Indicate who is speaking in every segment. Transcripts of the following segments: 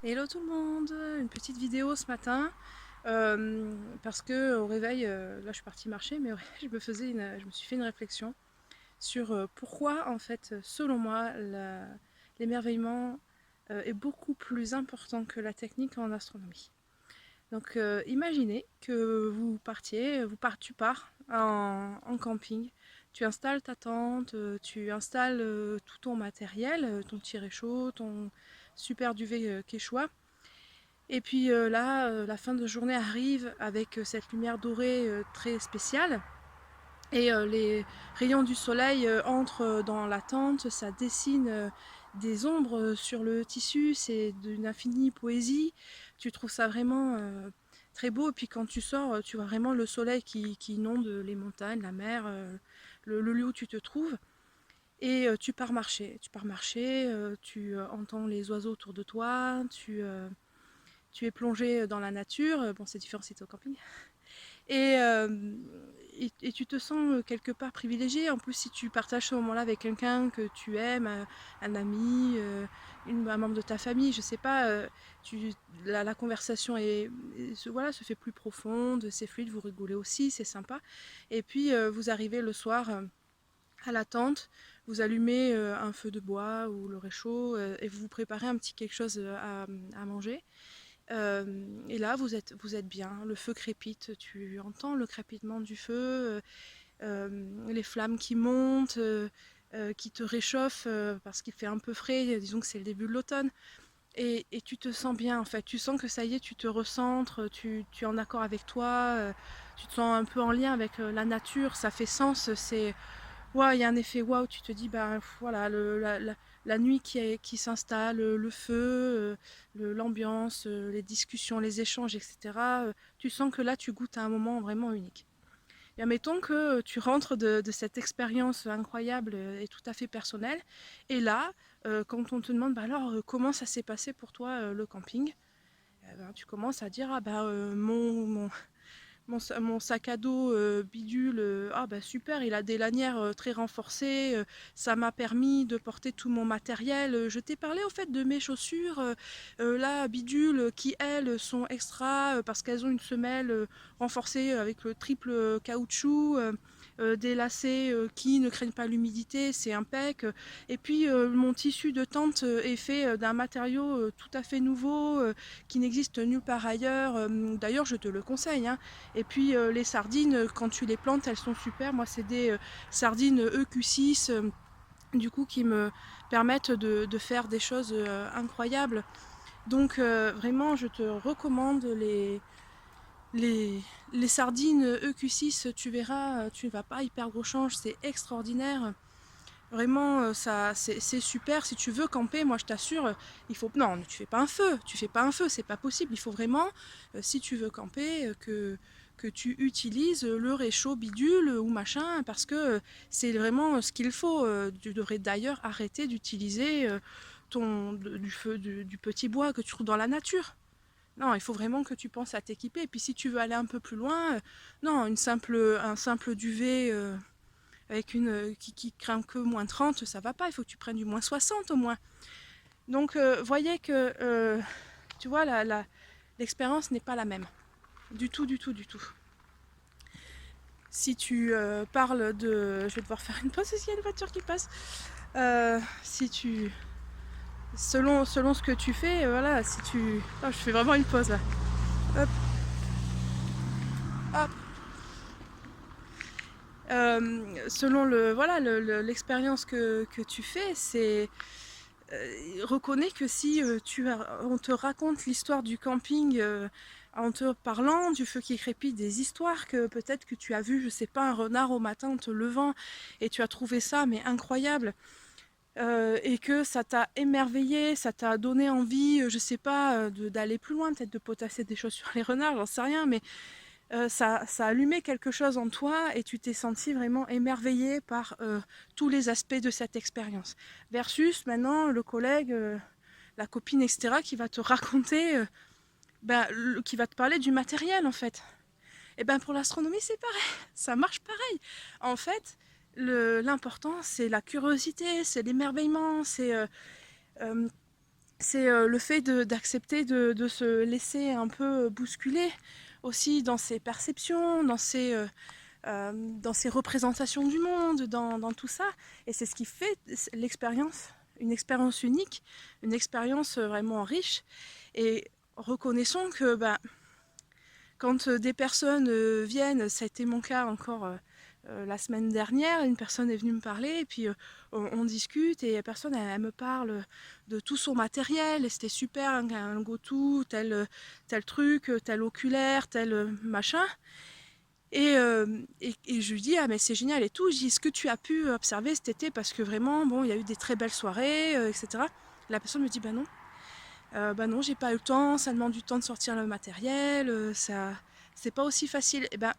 Speaker 1: Hello tout le monde, une petite vidéo ce matin parce que au réveil, là je suis partie marcher, mais au réveil, je me suis fait une réflexion sur pourquoi en fait, selon moi, l'émerveillement est beaucoup plus important que la technique en astronomie. Donc imaginez que tu pars en camping, tu installes ta tente, tu installes tout ton matériel, ton petit réchaud, ton super duvet quechua. Et puis là, la fin de journée arrive avec cette lumière dorée très spéciale. Et les rayons du soleil entrent dans la tente, ça dessine des ombres sur le tissu, c'est d'une infinie poésie. Tu trouves ça vraiment très beau. Et puis quand tu sors, tu vois vraiment le soleil qui inonde les montagnes, la mer, le lieu où tu te trouves. Et tu pars marcher, tu entends les oiseaux autour de toi, tu es plongé dans la nature. Bon, c'est différent si tu es au camping. Et, euh, et tu te sens quelque part privilégié. En plus, si tu partages ce moment-là avec quelqu'un que tu aimes, un ami, un membre de ta famille, je sais pas, la conversation voilà, se fait plus profonde, c'est fluide, vous rigolez aussi, c'est sympa. Et puis, vous arrivez le soir à la tente, vous allumez un feu de bois ou le réchaud et vous vous préparez un petit quelque chose à manger. Et là, vous êtes bien, le feu crépite, tu entends le crépitement du feu, les flammes qui montent, qui te réchauffent parce qu'il fait un peu frais, disons que c'est le début de l'automne. Et tu te sens bien en fait, tu sens que ça y est, tu te recentres, tu es en accord avec toi, tu te sens un peu en lien avec la nature, ça fait sens, c'est ouais, il y a un effet waouh, tu te dis, bah voilà, la nuit qui s'installe, le feu, l'ambiance, les discussions, les échanges, etc. Tu sens que là, tu goûtes à un moment vraiment unique. Et admettons que tu rentres de cette expérience incroyable et tout à fait personnelle, et là, quand on te demande, bah alors, comment ça s'est passé pour toi le camping? Eh ben, tu commences à dire, ah bah mon sac à dos bidule, ah bah super, il a des lanières très renforcées, ça m'a permis de porter tout mon matériel. Je t'ai parlé au fait de mes chaussures, là, bidule, qui elles sont extra parce qu'elles ont une semelle renforcée avec le triple caoutchouc. Des lacets qui ne craignent pas l'humidité, c'est impec. Et puis mon tissu de tente est fait d'un matériau tout à fait nouveau qui n'existe nulle part ailleurs. D'ailleurs, je te le conseille, hein. Et puis les sardines, quand tu les plantes, elles sont super. Moi, c'est des sardines EQ6, du coup, qui me permettent de faire des choses incroyables. Donc vraiment, je te recommande les, les sardines EQ6, tu verras, tu ne vas pas y perdre au change, c'est extraordinaire. Vraiment, ça, c'est super. Si tu veux camper, moi je t'assure, il faut. Non, tu fais pas un feu. Tu fais pas un feu, c'est pas possible. Il faut vraiment, si tu veux camper, que tu utilises le réchaud bidule ou machin, parce que c'est vraiment ce qu'il faut. Tu devrais d'ailleurs arrêter d'utiliser du feu du petit bois que tu trouves dans la nature. Non, il faut vraiment que tu penses à t'équiper. Et puis si tu veux aller un peu plus loin, non, un simple duvet avec qui craint que moins 30, ça va pas, il faut que tu prennes du moins 60 au moins. Donc voyez que tu vois l'expérience n'est pas la même. Du tout, du tout, du tout. Si tu parles de... Je vais devoir faire une pause parce qu'il y a une voiture qui passe. Si tu... selon ce que tu fais, voilà, si tu... Oh, je fais vraiment une pause là. Hop, hop. Selon voilà, l'expérience que tu fais, c'est reconnais que si on te raconte l'histoire du camping en te parlant du feu qui crépite, des histoires que peut-être que tu as vu, je sais pas, un renard au matin en te levant et tu as trouvé ça mais incroyable et que ça t'a émerveillé, ça t'a donné envie, je sais pas, d'aller plus loin, peut-être de potasser des choses sur les renards, j'en sais rien, mais ça a allumé quelque chose en toi et tu t'es senti vraiment émerveillé par tous les aspects de cette expérience. Versus maintenant le collègue, la copine, etc., qui va te raconter, qui va te parler du matériel en fait. Et ben pour l'astronomie c'est pareil, ça marche pareil. En fait, l'important c'est la curiosité, c'est l'émerveillement, c'est c'est le fait d'accepter de se laisser un peu bousculer aussi dans ses perceptions, dans ses représentations du monde, dans tout ça. Et c'est ce qui fait l'expérience, une expérience unique, une expérience vraiment riche. Et reconnaissons que quand des personnes viennent, ça a été mon cas encore la semaine dernière, une personne est venue me parler et puis on discute et la personne elle me parle de tout son matériel et c'était super, un go-to, tel truc, tel oculaire, tel machin. Et je lui dis, ah mais c'est génial et tout. Je dis, est-ce que tu as pu observer cet été parce que vraiment, bon, il y a eu des très belles soirées, etc. La personne me dit, bah non. Bah non, j'ai pas eu le temps, ça demande du temps de sortir le matériel, ça, c'est pas aussi facile. Et ben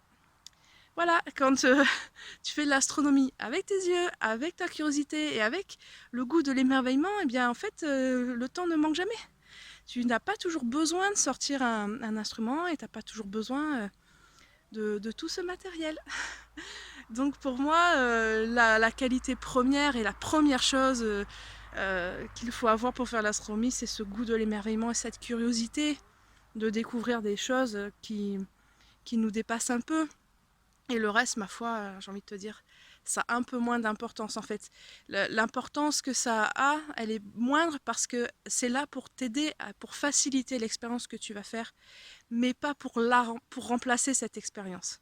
Speaker 1: voilà, quand tu fais de l'astronomie avec tes yeux, avec ta curiosité et avec le goût de l'émerveillement, et bien en fait, le temps ne manque jamais. Tu n'as pas toujours besoin de sortir un instrument et tu n'as pas toujours besoin de tout ce matériel. Donc pour moi, la qualité première et la première chose qu'il faut avoir pour faire l'astronomie, c'est ce goût de l'émerveillement et cette curiosité de découvrir des choses qui nous dépassent un peu. Et le reste, ma foi, j'ai envie de te dire, ça a un peu moins d'importance en fait. L'importance que ça a, elle est moindre parce que c'est là pour t'aider, pour faciliter l'expérience que tu vas faire, mais pas pour remplacer cette expérience.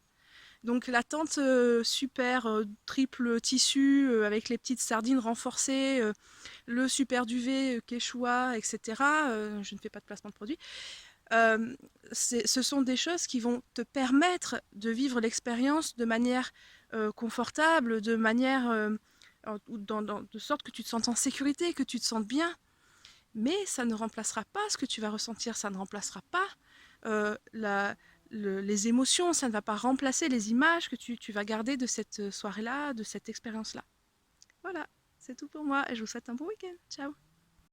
Speaker 1: Donc la tente super triple tissu avec les petites sardines renforcées, le super duvet Quechua, etc. Je ne fais pas de placement de produit. Ce sont des choses qui vont te permettre de vivre l'expérience de manière confortable, de manière de sorte que tu te sentes en sécurité, que tu te sentes bien. Mais ça ne remplacera pas ce que tu vas ressentir, ça ne remplacera pas les émotions, ça ne va pas remplacer les images que tu vas garder de cette soirée-là, de cette expérience-là. Voilà, c'est tout pour moi et je vous souhaite un bon week-end. Ciao!